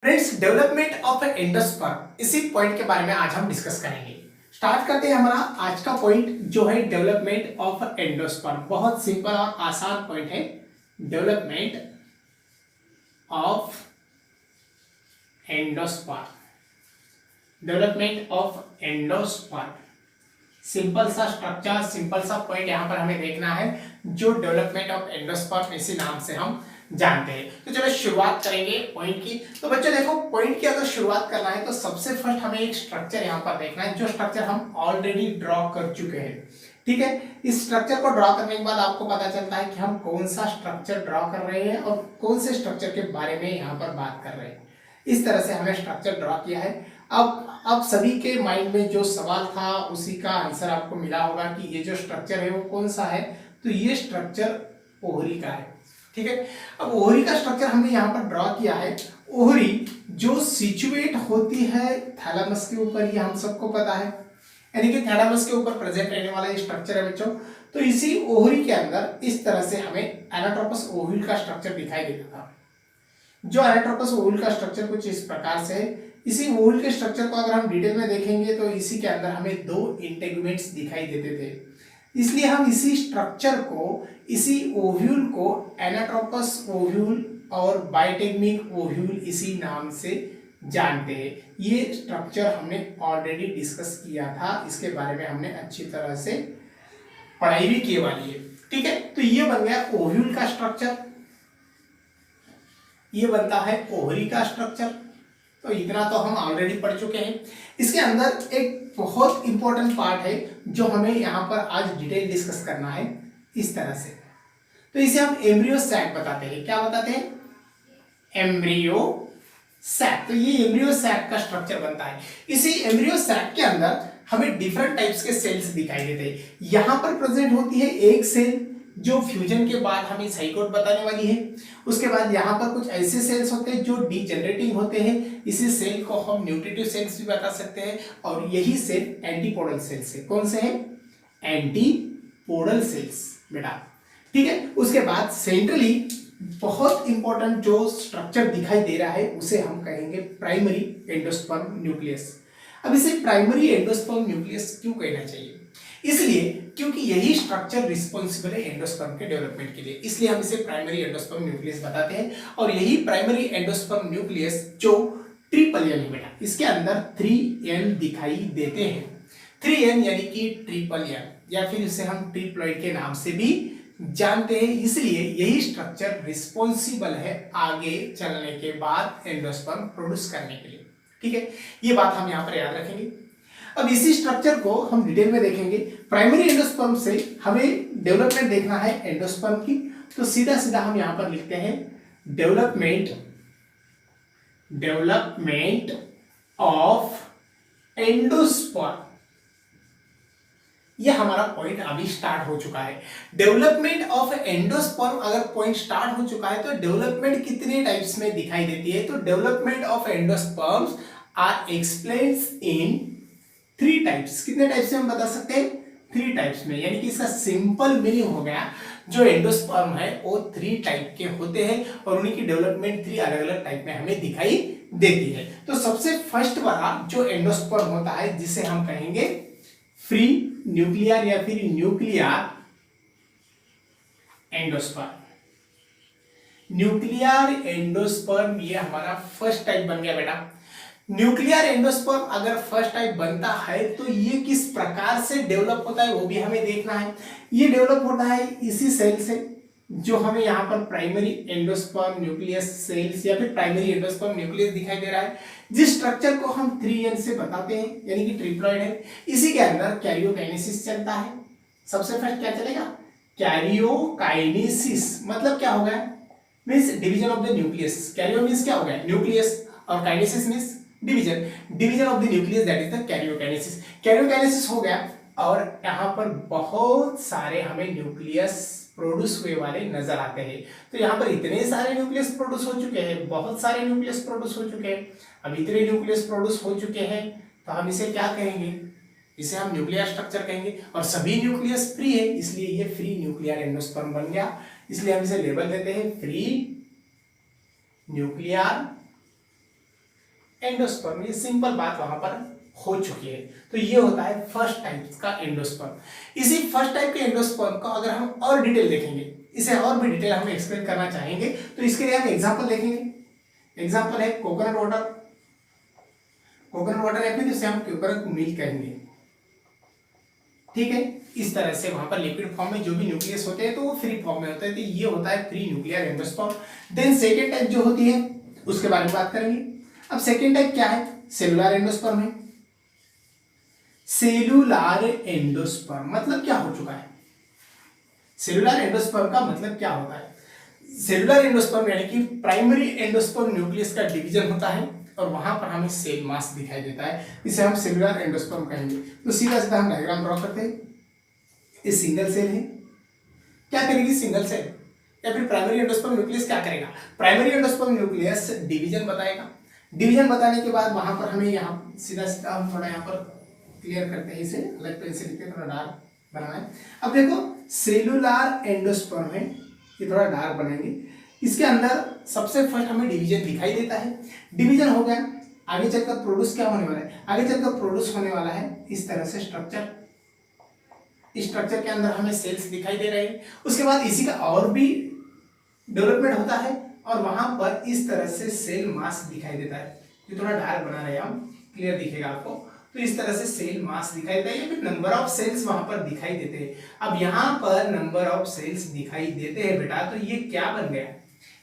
Friends, development of endosperm, इसी point के बारे में आज हम डिस्कस करेंगे। स्टार्ट करते हैं हमारा आज का पॉइंट जो है डेवलपमेंट ऑफ एंडोस्पर्म। बहुत सिंपल और आसान पॉइंट है। Development of endosperm, development of endosperm, simple सा स्ट्रक्चर, सिंपल सा पॉइंट यहाँ पर हमें देखना है जो डेवलपमेंट ऑफ एंडोस्पर्म इसी नाम से हम जानते हैं। तो चलो शुरुआत करेंगे पॉइंट की। तो बच्चों देखो, पॉइंट की अगर शुरुआत करना है तो सबसे फर्स्ट हमें एक स्ट्रक्चर यहाँ पर देखना है जो स्ट्रक्चर हम ऑलरेडी ड्रॉ कर चुके हैं। ठीक है, इस स्ट्रक्चर को ड्रॉ करने के बाद आपको पता चलता है कि हम कौन सा स्ट्रक्चर ड्रॉ कर रहे हैं और कौन से स्ट्रक्चर के बारे में यहाँ पर बात कर रहे हैं। इस तरह से हमने स्ट्रक्चर ड्रॉ किया है। अब सभी के माइंड में जो सवाल था उसी का आंसर आपको मिला होगा कि ये जो स्ट्रक्चर है वो कौन सा है। तो ये स्ट्रक्चर ओवरी का है। ठीक है, अब ओवरी का स्ट्रक्चर हमने यहाँ पर ड्रॉ किया है। ओवरी जो सिचुएट होती है थैलेमस के ऊपर, ये हम सबको पता है, यानी कि थैलेमस के ऊपर प्रेजेंट रहने वाला ये स्ट्रक्चर है बच्चों। तो इसी ओवरी के अंदर इस तरह से हमें एनाट्रोपस ओव्यूल का स्ट्रक्चर दिखाई देता था। जो एनाट्रोपस ओव्यूल का स्ट्रक्चर कुछ इस प्रकार से है। इसी ओव्यूल के स्ट्रक्चर को अगर हम डिटेल में देखेंगे तो इसी के अंदर हमें दो इंटेगुमेंट्स दिखाई देते थे, इसलिए हम इसी स्ट्रक्चर को, इसी ओव्यूल को एनाट्रोपस ओव्यूल और बाइटेगमिक ओव्यूल इसी नाम से जानते हैं। ये स्ट्रक्चर हमने ऑलरेडी डिस्कस किया था, इसके बारे में हमने अच्छी तरह से पढ़ाई भी की वाली है। ठीक है, तो ये बन गया ओव्यूल का स्ट्रक्चर, ये बनता है ओवरी का स्ट्रक्चर। तो इतना तो हम ऑलरेडी पढ़ चुके हैं। इसके अंदर एक बहुत इंपॉर्टेंट पार्ट है जो हमें यहाँ पर आज डिटेल डिस्कस करना है इस तरह से। तो इसे हम एम्ब्रियो सैक बताते हैं। क्या बताते हैं? Embryo sac. तो ये एम्ब्रियो सैक का स्ट्रक्चर बनता है। इसी एम्ब्रियो सैक के अंदर हमें डिफरेंट टाइप्स के सेल्स दिखाई देते हैं। यहाँ पर प्रेजेंट होती है एक सेल जो फ्यूजन के बाद हमें जाइगोट बताने वाली है। उसके बाद यहाँ पर कुछ ऐसे सेल्स होते हैं जो डीजेनरेटिंग होते हैं, इसी सेल को हम न्यूट्रिटिव सेल्स भी बता सकते हैं। और यही सेल एंटीपोडल सेल्स है। कौन से हैं? एंटीपोडल सेल्स बेटा। ठीक है, उसके बाद सेंट्रली बहुत इंपॉर्टेंट जो स्ट्रक्चर दिखाई दे रहा है उसे हम कहेंगे प्राइमरी एंडोस्पर्म न्यूक्लियस। अब इसे प्राइमरी एंडोस्पर्म न्यूक्लियस क्यों कहना चाहिए? इसलिए क्योंकि यही स्ट्रक्चर रिस्पॉन्सिबल है एंडोस्पर्म के डेवलपमेंट के लिए, इसलिए हम इसे प्राइमरी एंडोस्पर्म न्यूक्लियस बताते हैं। और यही प्राइमरी एंडोस्पर्म न्यूक्लियस जो ट्रिपल एन है बेटा, इसके अंदर 3N दिखाई देते हैं। 3N यानी कि ट्रिपल एन, या फिर इसे हम ट्रिप्लॉइड के नाम से भी जानते हैं। इसलिए यही स्ट्रक्चर रिस्पॉन्सिबल है आगे चलने के बाद एंडोस्पर्म प्रोड्यूस करने के लिए। ठीक है, ये बात हम यहाँ पर याद रखेंगे। अब इसी स्ट्रक्चर को हम डिटेल में देखेंगे। प्राइमरी एंडोस्पर्म से हमें डेवलपमेंट देखना है एंडोस्पर्म की, तो सीधा सीधा हम यहां पर लिखते हैं डेवलपमेंट ऑफ एंडोस्पर्म। यह हमारा पॉइंट अभी स्टार्ट हो चुका है। डेवलपमेंट ऑफ एंडोस्पर्म अगर पॉइंट स्टार्ट हो चुका है तो डेवलपमेंट कितने टाइप्स में दिखाई देती है? तो development of endosperms are explained in 3 types. कितने टाइप्स से हम बता सकते हैं? 3 टाइप्स में, यानी कि इसका सिंपल मीनिंग हो गया जो एंडोस्पर्म है वो 3 टाइप के होते हैं और उन्हीं की डेवलपमेंट 3 अलग अलग टाइप में हमें दिखाई देती है। तो सबसे फर्स्ट वाला जो एंडोस्पर्म होता है जिसे हम कहेंगे फ्री न्यूक्लियर या फिर न्यूक्लियर एंडोस्पर्म। न्यूक्लियर एंडोस्पर्म ये हमारा फर्स्ट टाइप बन गया बेटा। न्यूक्लियर एंडोस्पर्म अगर फर्स्ट टाइप बनता है तो ये किस प्रकार से डेवलप होता है वो भी हमें देखना है। ये डेवलप होता है इसी सेल से जो हमें यहाँ पर प्राइमरी एंडोस्पर्म न्यूक्लियस सेल्स या फिर प्राइमरी एंडोस्पर्म न्यूक्लियस दिखाई दे रहा है, जिस स्ट्रक्चर को हम 3N से बताते हैं, यानी कि ट्रिप्लॉइड है। इसी के अंदर कैरियोकाइनेसिस चलता है। सबसे फर्स्ट क्या चलेगा? कैरियोकाइनेसिस। मतलब क्या हो गया? Means division of the nucleus. Cairo means क्या हो गया? न्यूक्लियस, और kinesis means division of the nucleus, that is the karyokinesis. Karyokinesis हो गया और यहाँ पर बहुत सारे हमें न्यूक्लियस प्रोड्यूस हुए वाले नजर आते हैं। तो यहाँ पर इतने सारे न्यूक्लियस प्रोड्यूस हो चुके हैं, बहुत सारे न्यूक्लियस प्रोड्यूस हो चुके हैं। अब इतने न्यूक्लियस प्रोड्यूस हो चुके हैं तो हम इसे क्या कहेंगे? इसे हम न्यूक्लियर स्ट्रक्चर कहेंगे। और सभी न्यूक्लियस फ्री है, इसलिए ये फ्री न्यूक्लियर एंडोस्पर्म बन गया। इसलिए हम इसे लेबल देते हैं फ्री न्यूक्लियर एंडोस्पर्म, ये सिंपल बात वहां पर हो चुकी है। तो ये होता है फर्स्ट टाइप का एंडोस्पर्म। इसी फर्स्ट टाइप के एंडोस्पर्म का अगर हम और डिटेल देखेंगे, इसे और भी डिटेल हम एक्सप्लेन करना चाहेंगे, तो इसके लिए हम एग्जांपल देखेंगे। एग्जांपल है कोकोनट वाटर, कोकोनट वाटर या फिर जिसे हम कोकोनट मिल्क कहेंगे, ठीक है। इस तरह से वहां पर लिक्विड फॉर्म में जो भी न्यूक्लियस होते हैं तो वो फ्री फॉर्म में होते हैं, तो ये होता है free nuclear endosperm. Then second type जो होती है उसके बारे में बात करेंगे। अब सेकेंड टाइप क्या है, सेलुलर एंडोस्पर्म है। सेलुलर एंडोस्पर्म मतलब क्या हो चुका है, सेलुलर एंडोस्पर्म का मतलब क्या होता है। सेलुलर एंडोस्पर्म यानी कि प्राइमरी एंडोस्पर्म न्यूक्लियस का डिवीजन होता है और वहां पर हमें सेल मास दिखाई देता है, इसे हम सेलुलर एंडोस्पर्म कहेंगे। तो सीधा सीधा हम डायग्राम ड्रॉ करते हैं। ये सिंगल सेल है, क्या करेगी सिंगल सेल, या फिर प्राइमरी एंडोस्पर्म न्यूक्लियस क्या करेगा, प्राइमरी एंडोस्पर्म न्यूक्लियस डिवीजन बताएगा। डिवीजन बताने के बाद वहां पर हमें यहाँ सीधा सीधा हम थोड़ा यहाँ पर क्लियर करते हैं, इसे अलग पेन से लिखते हैं, थोड़ा डार्क बनाना है। अब देखो सेलुलर एंडोस्पर्म है, ये थोड़ा डार्क बनाएंगे। इसके अंदर सबसे फर्स्ट हमें डिवीजन दिखाई देता है, डिवीजन हो गया। आगे चलकर प्रोड्यूस क्या होने वाला है, आगे चलकर प्रोड्यूस होने वाला है इस तरह से स्ट्रक्चर। इस स्ट्रक्चर के अंदर हमें सेल्स दिखाई दे रहे हैं। उसके बाद इसी का और भी डेवलपमेंट होता है और वहां पर इस तरह से सेल मास दिखाई देता है। ये थोड़ा डार्क बना रहे हैं हम, क्लियर दिखेगा आपको। तो इस तरह से सेल मास दिखाई देता है या फिर नंबर ऑफ सेल्स वहां पर दिखाई देते हैं। अब यहाँ पर नंबर ऑफ सेल्स दिखाई देते हैं बेटा, तो ये क्या बन गया,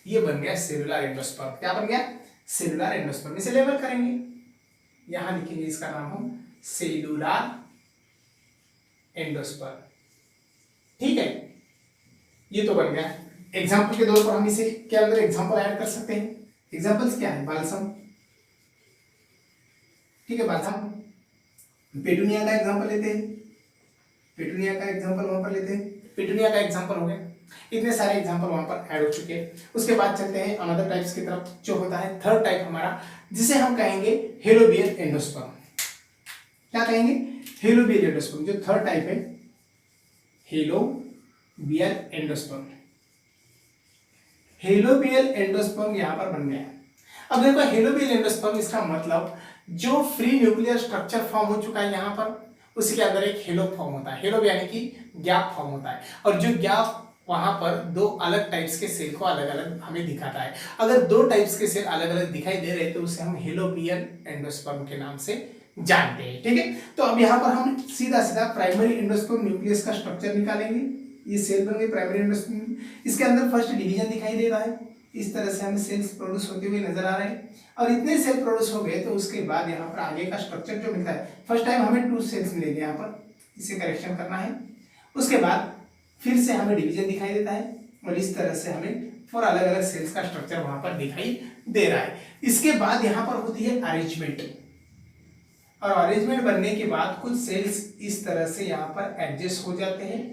ये बन गया सेलुलर एंडोस्पर्म। क्या बन गया, सेलुलर एंडोस्पर्म। इसे लेबल करेंगे, यहां लिखेंगे इसका नाम हम सेलुलर एंडोस्पर्म, ठीक है। ये तो बन गया। एग्जांपल के तौर पर हम इसे क्या अंदर एग्जांपल ऐड कर सकते हैं। एग्जांपल्स क्या है, बालसम, ठीक है, बालसम। पेटूनिया का एग्जांपल लेते हैं, पेटूनिया का एग्जांपल वहां पर लेते हैं, पेटूनिया का एग्जांपल हो गया। इतने सारे एग्जांपल वहां पर ऐड हो चुके हैं। उसके बाद चलते हैं अनदर टाइप्स की तरफ, जो होता है थर्ड टाइप हमारा, जिसे हम कहेंगे हेलोबियल एंडोस्पर्म। क्या कहेंगे, हेलोबियल एंडोस्पर्म। जो थर्ड टाइप है हेलोबियल एंडोस्पर्म, हेलोबियल एंडोस्पर्म यहां पर बन गया। अब देखो हेलोबियल एंडोस्पर्म, इसका मतलब जो फ्री न्यूक्लियर स्ट्रक्चर फॉर्म हो चुका है यहाँ पर, उसके अंदर एक हेलो फॉर्म होता है। हेलो यानी कि गैप फॉर्म होता है, और जो गैप वहां पर दो अलग टाइप्स के सेल को अलग अलग हमें दिखाता है। अगर दो टाइप्स के सेल अलग अलग दिखाई दे रहे हैं तो उसे हम हेलोबियल एंडोस्पर्म के नाम से जानते हैं, ठीक है। तो अब यहाँ पर हम सीधा सीधा प्राइमरी एंडोस्पर्म न्यूक्लियस का स्ट्रक्चर निकालेंगे। ये सेल बन गए प्राइमरी एंडोस्पर्म। इसके अंदर फर्स्ट डिवीजन दिखाई दे रहा है, इस तरह से हमें सेल्स प्रोड्यूस होते हुए नजर आ रहे हैं। और इतने सेल प्रोड्यूस हो गए तो उसके बाद यहाँ पर आगे का स्ट्रक्चर जो मिलता है, फर्स्ट टाइम हमें 2 सेल्स मिलेंगे यहाँ पर, इसे करेक्शन करना है। उसके बाद फिर से हमें डिवीजन दिखाई देता है और इस तरह से हमें 4 अलग अलग सेल्स का स्ट्रक्चर वहां पर दिखाई दे रहा है। इसके बाद यहाँ पर होती है अरेंजमेंट, और अरेंजमेंट बनने के बाद कुछ सेल्स इस तरह से यहाँ पर एडजस्ट हो जाते हैं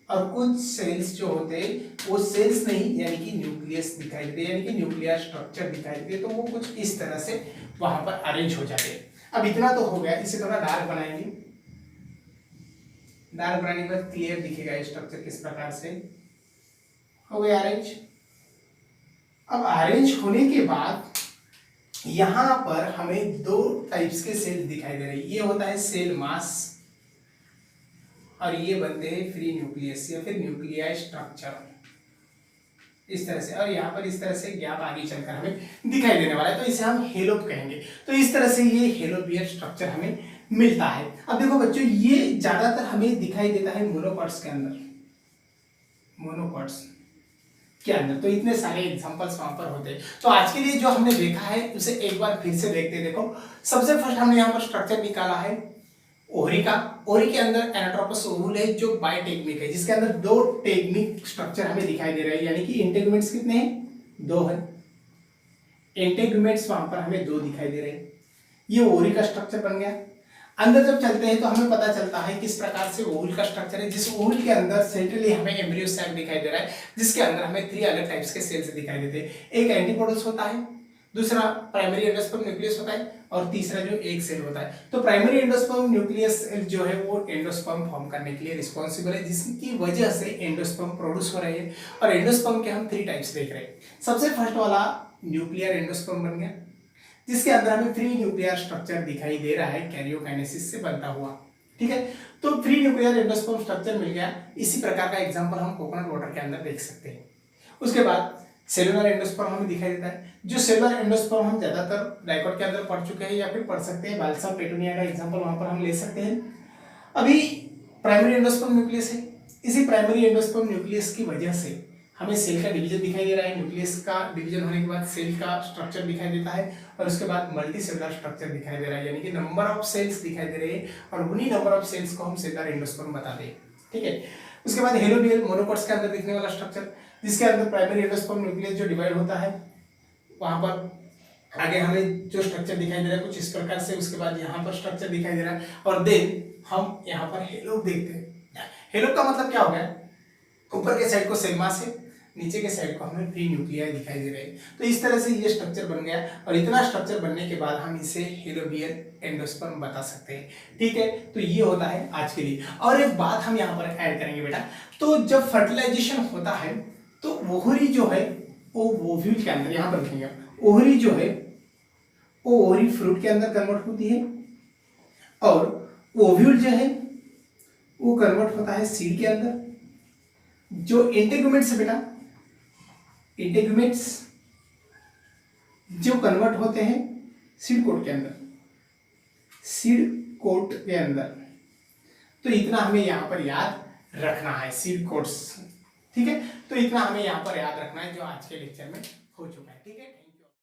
और कुछ सेल्स जो होते हैं वो सेल्स नहीं यानी कि न्यूक्लियस दिखाई देते, यानी कि न्यूक्लियर स्ट्रक्चर दिखाई देते, तो वो कुछ इस तरह से वहां पर अरेंज हो जाते हैं। अब इतना तो हो गया, इसे थोड़ा डार्क बनाएंगे। डार्क बनाने के बाद क्लियर दिखेगा ये स्ट्रक्चर किस प्रकार से हो गया अरेंज। अब अरेंज होने के बाद यहां पर हमें 2 टाइप्स के सेल दिखाई दे रहे हैं। ये होता है सेल मास और ये बनते हैं फ्री न्यूक्लियस या फिर न्यूक्लियर स्ट्रक्चर, इस तरह से। और यहाँ पर इस तरह से गैप आगे चलकर हमें दिखाई देने वाला है, तो इसे हम हेलोप कहेंगे। तो इस तरह से ये हेलोबियल स्ट्रक्चर हमें मिलता है। अब देखो बच्चों, ये ज्यादातर हमें दिखाई देता है मोनोकॉट्स के अंदर, मोनोकॉट्स के अंदर। तो इतने सारे एग्जांपल्स वहां पर होते हैं। तो आज के लिए जो हमने देखा है उसे एक बार फिर से देखते हैं। देखो सबसे फर्स्ट हमने यहाँ पर स्ट्रक्चर निकाला है ओहरी का। ओहरी के अंदर एनाट्रोपस ओवुल है जो बाइटेगमिक है, जिसके अंदर 2 टेगमिक स्ट्रक्चर हमें दिखाई दे रहे हैं, यानी कि इंटेगमेंट्स कितने हैं, 2 है। इंटेगमेंट्स वहां पर हमें 2 दिखाई दे रहे हैं। ये ओहरी का स्ट्रक्चर बन गया। अंदर जब चलते हैं तो हमें पता चलता है किस प्रकार से ओवुल का स्ट्रक्चर है, जिस ओवुल के अंदर सेंट्रली हमें एम्ब्रियो सैक दिखाई दे रहा है, जिसके अंदर हमें 3 अलग टाइप्स के सेल्स दिखाई देते हैं। एक एंटीपोडल्स होता है, दूसरा प्राइमरी एंडोस्पर्म न्यूक्लियस होता है, और तीसरा जो एक सेल होता है। तो प्राइमरी एंडोस्पर्म न्यूक्लियस जो है वो एंडोस्पर्म फॉर्म करने के लिए रिस्पॉन्सिबल है, जिसकी वजह से एंडोस्पर्म प्रोड्यूस हो रहे हैं। और एंडोस्पर्म के हम 3 टाइप्स देख रहे हैं। सबसे फर्स्ट वाला न्यूक्लियर एंडोस्पर्म बन गया, जिसके अंदर हमें फ्री न्यूक्लियर स्ट्रक्चर दिखाई दे रहा है कैरियोकाइनेसिस से बनता हुआ। ठीक है, तो फ्री न्यूक्लियर एंडोस्पर्म स्ट्रक्चर मिल गया। इसी प्रकार का एग्जांपल हम कोकोनट वाटर के अंदर देख सकते हैं। उसके बाद सेलुलर एंडोस्पर्म हमें दिखाई देता है। जो सेलुलर एंडोस्पर्म हम ज्यादातर डाइकोट के अंदर पढ़ चुके हैं या फिर पढ़ सकते हैं, बालसा पेटूनिया का एग्जांपल वहां पर हम ले सकते हैं। अभी प्राइमरी एंडोस्पर्म न्यूक्लियस है। इसी प्राइमरी एंडोस्पर्म न्यूक्लियस की वजह से हमें सेल का डिवीजन दिखाई दे रहा है। न्यूक्लियस का डिवीजन होने के बाद सेल का स्ट्रक्चर दिखाई देता है और उसके बाद मल्टी सेलुलर स्ट्रक्चर दिखाई दे रहा है, यानी कि नंबर ऑफ सेल्स दिखाई दे रहे हैं और उन्हीं नंबर ऑफ सेल्स को हम सेलुलर एंडोस्पर्म बताते हैं। ठीक है, उसके बाद हेलोबियल मोनोकोट्स के अंदर दिखने वाला स्ट्रक्चर, जिसके अंदर प्राइमरी एंडोस्पर्म न्यूक्लियस जो डिवाइड होता है, वहां पर आगे हमें जो स्ट्रक्चर दिखाई दे रहा है कुछ इस प्रकार से। उसके बाद यहाँ पर स्ट्रक्चर दिखाई दे रहा है और देन हम यहाँ पर हेलोब देखते हैं। हेलोब का मतलब क्या हो गया, ऊपर के साइड को सेगमा से, नीचे के साइड को हमें फ्री न्यूक्लियाई दिखाई दे रहे हैं। तो इस तरह से ये स्ट्रक्चर बन गया और इतना स्ट्रक्चर बनने के बाद हम इसे हेलोबियल एंडोस्पर्म बता सकते हैं। ठीक है, तो ये होता है आज के लिए। और एक बात हम यहाँ पर ऐड करेंगे बेटा, तो जब फर्टिलाइजेशन होता है तो ओवरी जो है वो ओव्यूल के अंदर, यहाँ पर लिखेंगे ओवरी जो है वो ओवरी फ्रूट के अंदर कन्वर्ट होती है और ओव्यूल जो है वो कन्वर्ट होता है सीड के अंदर। जो इंटेगुमेंट्स है बेटा, इंटेगुमेंट्स जो कन्वर्ट होते हैं सीड कोट के अंदर, सीड कोट के अंदर। तो इतना हमें यहाँ पर याद रखना है, सीड कोट्स। ठीक है, तो इतना हमें यहाँ पर याद रखना है जो आज के लेक्चर में हो चुका है। ठीक है।